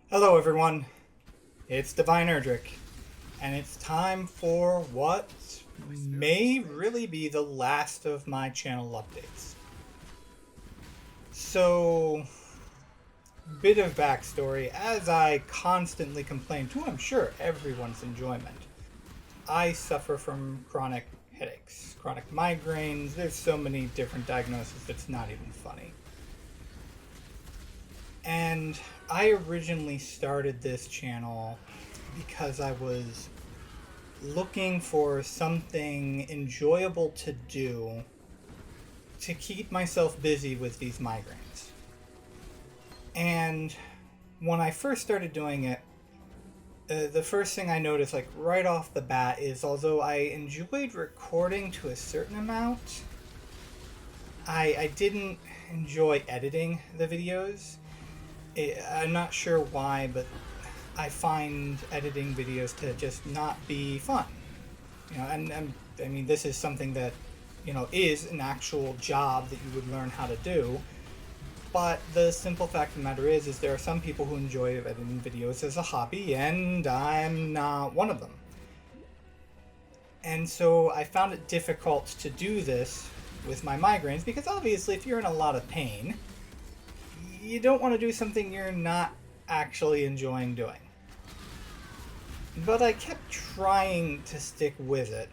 Hello everyone, it's Divine Erdrick, and it's time for what may really be the last of my channel updates. So, bit of backstory, as I constantly complain to, I'm sure, everyone's enjoyment. I suffer from chronic headaches, chronic migraines, there's so many different diagnoses it's not even funny. And I originally started this channel because I was looking for something enjoyable to do to keep myself busy with these migraines. And when I first started doing it, the first thing I noticed, like right off the bat, is although I enjoyed recording to a certain amount, I didn't enjoy editing the videos. I'm not sure why, but I find editing videos to just not be fun. And I mean, this is something that, is an actual job that you would learn how to do. But the simple fact of the matter is there are some people who enjoy editing videos as a hobby, and I'm not one of them. And so I found it difficult to do this with my migraines, because obviously if you're in a lot of pain, you don't want to do something you're not actually enjoying doing. But I kept trying to stick with it.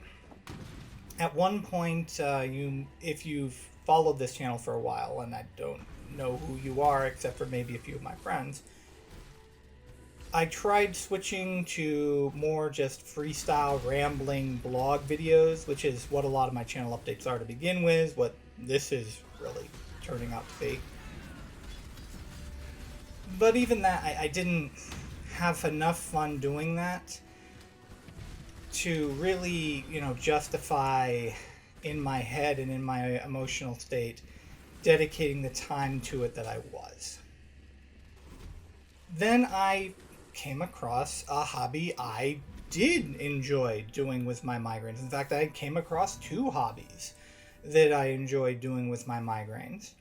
At one point, if you've followed this channel for a while, and I don't know who you are except for maybe a few of my friends, I tried switching to more just freestyle, rambling blog videos, which is what a lot of my channel updates are to begin with, what this is really turning out to be. But even that, I didn't have enough fun doing that to really, justify in my head and in my emotional state dedicating the time to it that I was. Then I came across a hobby I did enjoy doing with my migraines. In fact, I came across two hobbies that I enjoyed doing with my migraines.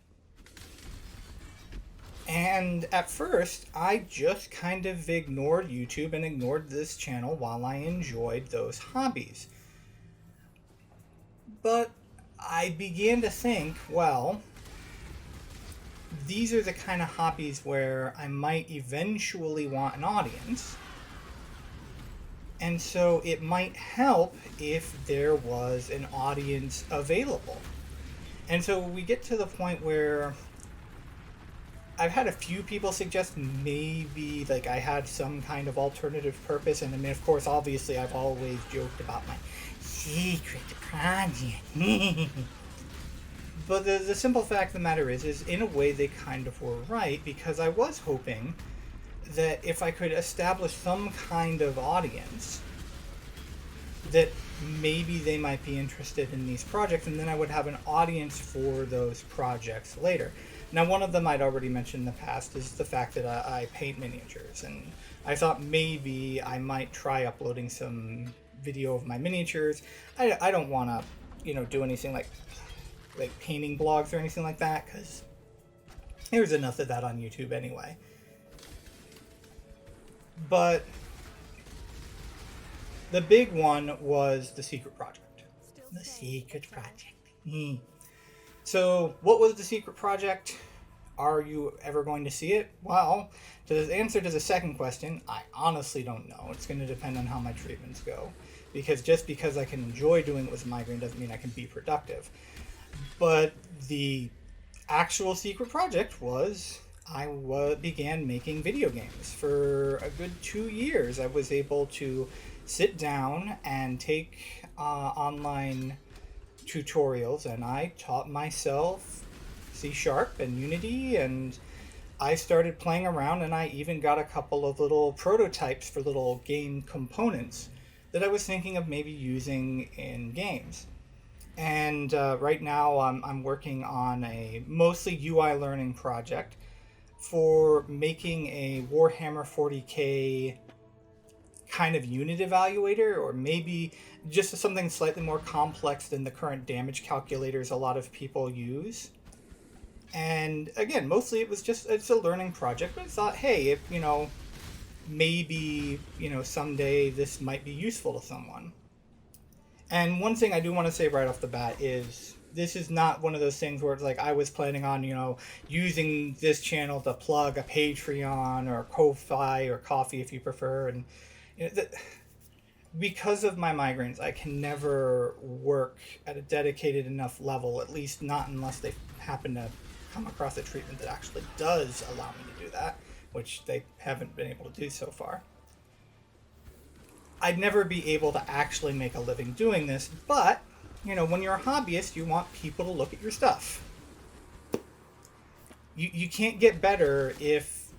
And at first, I just kind of ignored YouTube and ignored this channel while I enjoyed those hobbies. But I began to think, well, these are the kind of hobbies where I might eventually want an audience. And so it might help if there was an audience available. And so we get to the point where I've had a few people suggest maybe like I had some kind of alternative purpose, and I mean, of course, obviously, I've always joked about my secret project. But the simple fact of the matter is in a way they kind of were right, because I was hoping that if I could establish some kind of audience, that maybe they might be interested in these projects, and then I would have an audience for those projects later. Now, one of them I'd already mentioned in the past is the fact that I paint miniatures, and I thought maybe I might try uploading some video of my miniatures. I don't want to, do anything like painting blogs or anything like that, because there's enough of that on YouTube anyway. But the big one was the secret project. The secret project. So, what was the secret project? Are you ever going to see it? Well, to the answer to the second question, I honestly don't know. It's going to depend on how my treatments go. Because just because I can enjoy doing it with a migraine doesn't mean I can be productive. But the actual secret project was I began making video games. For a good 2 years, I was able to sit down and take online tutorials, and I taught myself C# and Unity, and I started playing around, and I even got a couple of little prototypes for little game components that I was thinking of maybe using in games. And right now I'm working on a mostly UI learning project for making a Warhammer 40k kind of unit evaluator, or maybe just something slightly more complex than the current damage calculators a lot of people use. And again, mostly it's a learning project, but I thought, hey, if maybe, someday this might be useful to someone. And one thing I do want to say right off the bat is this is not one of those things where it's like I was planning on, using this channel to plug a Patreon or Ko-Fi or Coffee if you prefer. And because of my migraines, I can never work at a dedicated enough level, at least not unless they happen to come across a treatment that actually does allow me to do that, which they haven't been able to do so far. I'd never be able to actually make a living doing this, but, when you're a hobbyist, you want people to look at your stuff. You can't get better if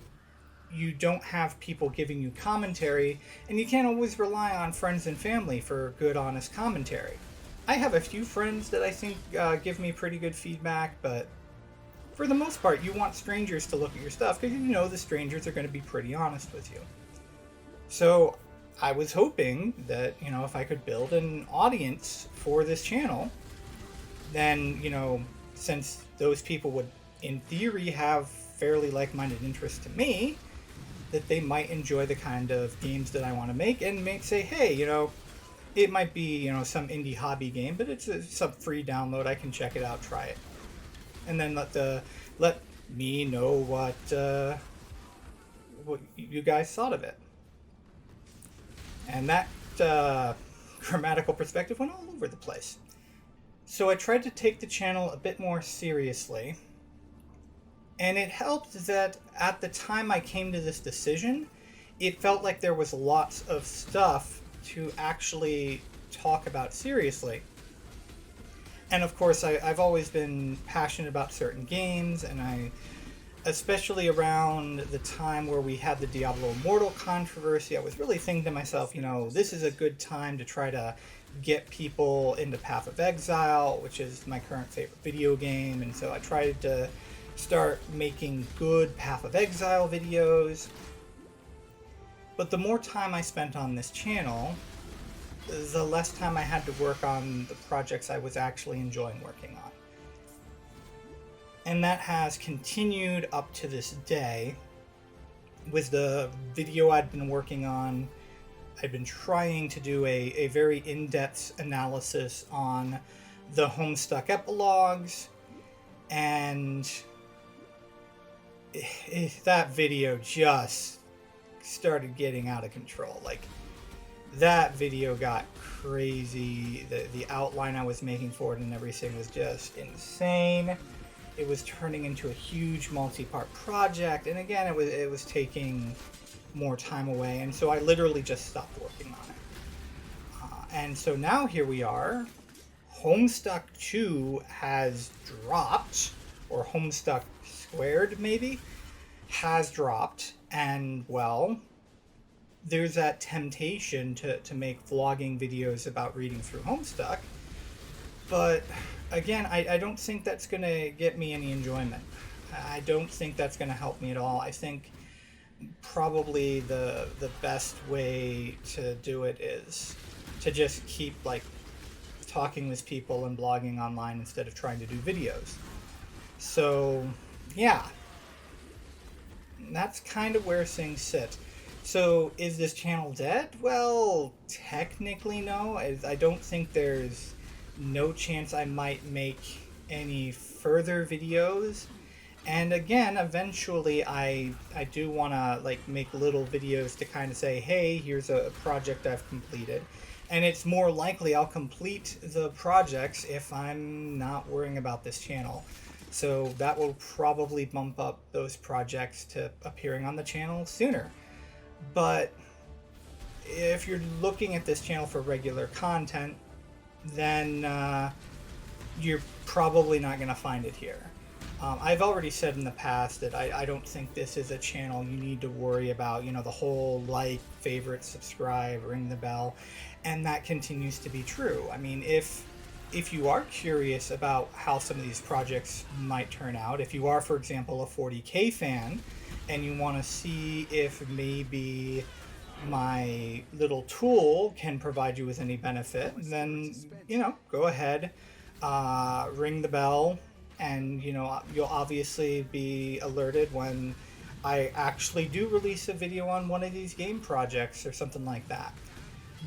you don't have people giving you commentary, and you can't always rely on friends and family for good, honest commentary. I have a few friends that I think give me pretty good feedback, but for the most part, you want strangers to look at your stuff because the strangers are going to be pretty honest with you. So I was hoping that, if I could build an audience for this channel, then, since those people would, in theory, have fairly like-minded interests to me, that they might enjoy the kind of games that I want to make and may say, hey, it might be, some indie hobby game, but it's some free download. I can check it out, try it. And then let me know what you guys thought of it. And that grammatical perspective went all over the place. So I tried to take the channel a bit more seriously. And it helped that at the time I came to this decision, it felt like there was lots of stuff to actually talk about seriously. And of course, I've always been passionate about certain games, and especially around the time where we had the Diablo Immortal controversy, I was really thinking to myself, this is a good time to try to get people into Path of Exile, which is my current favorite video game, and so I tried to start making good Path of Exile videos. But the more time I spent on this channel, the less time I had to work on the projects I was actually enjoying working on. And that has continued up to this day. With the video I'd been working on, I've been trying to do a very in-depth analysis on the Homestuck epilogues, and that video just started getting out of control. Like, that video got crazy. The outline I was making for it and everything was just insane. It was turning into a huge multi-part project, and again, it was taking more time away, and so I literally just stopped working on it. And so now here we are. Homestuck 2 has dropped, or Homestuck Squared maybe, has dropped, and well, there's that temptation to make vlogging videos about reading through Homestuck, but again, I don't think that's going to get me any enjoyment. I don't think that's going to help me at all. I think probably the best way to do it is to just keep talking with people and blogging online instead of trying to do videos. So yeah, that's kind of where things sit. So is this channel dead? Well, technically no. I don't think there's no chance I might make any further videos. And again, eventually I do want to make little videos to kind of say, hey, here's a project I've completed. And it's more likely I'll complete the projects if I'm not worrying about this channel. So that will probably bump up those projects to appearing on the channel sooner. But if you're looking at this channel for regular content, then you're probably not going to find it here. I've already said in the past that I don't think this is a channel you need to worry about, the whole like, favorite, subscribe, ring the bell, and that continues to be true. I mean, if you are curious about how some of these projects might turn out, if you are, for example, a 40K fan, and you want to see if maybe my little tool can provide you with any benefit, then, go ahead, ring the bell, and, you'll obviously be alerted when I actually do release a video on one of these game projects or something like that.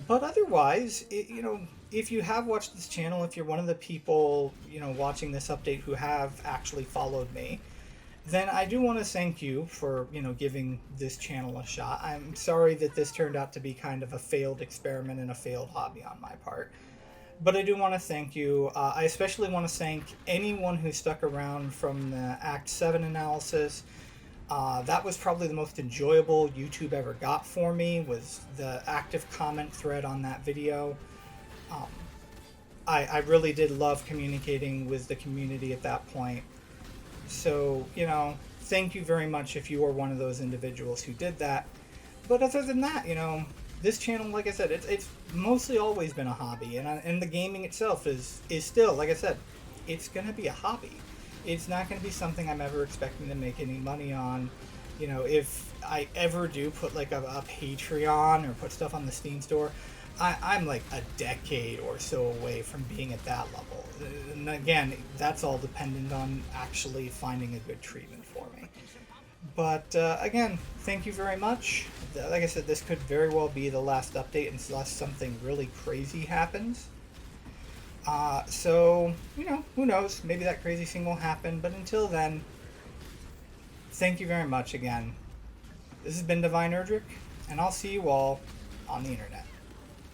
But otherwise, if you have watched this channel, if you're one of the people, watching this update who have actually followed me, then I do want to thank you for, giving this channel a shot. I'm sorry that this turned out to be kind of a failed experiment and a failed hobby on my part. But I do want to thank you. I especially want to thank anyone who stuck around from the Act 7 analysis. That was probably the most enjoyable YouTube ever got for me, was the active comment thread on that video. Um, I really did love communicating with the community at that point. So, thank you very much if you are one of those individuals who did that. But other than that, this channel, like I said, it's mostly always been a hobby. And the gaming itself is still, like I said, it's going to be a hobby. It's not going to be something I'm ever expecting to make any money on. If I ever do put like a Patreon or put stuff on the Steam store, I'm like a decade or so away from being at that level. And again, that's all dependent on actually finding a good treatment for me. But again, thank you very much. Like I said, this could very well be the last update unless something really crazy happens. So, who knows? Maybe that crazy thing will happen. But until then, thank you very much again. This has been Divine Erdrick, and I'll see you all on the internet.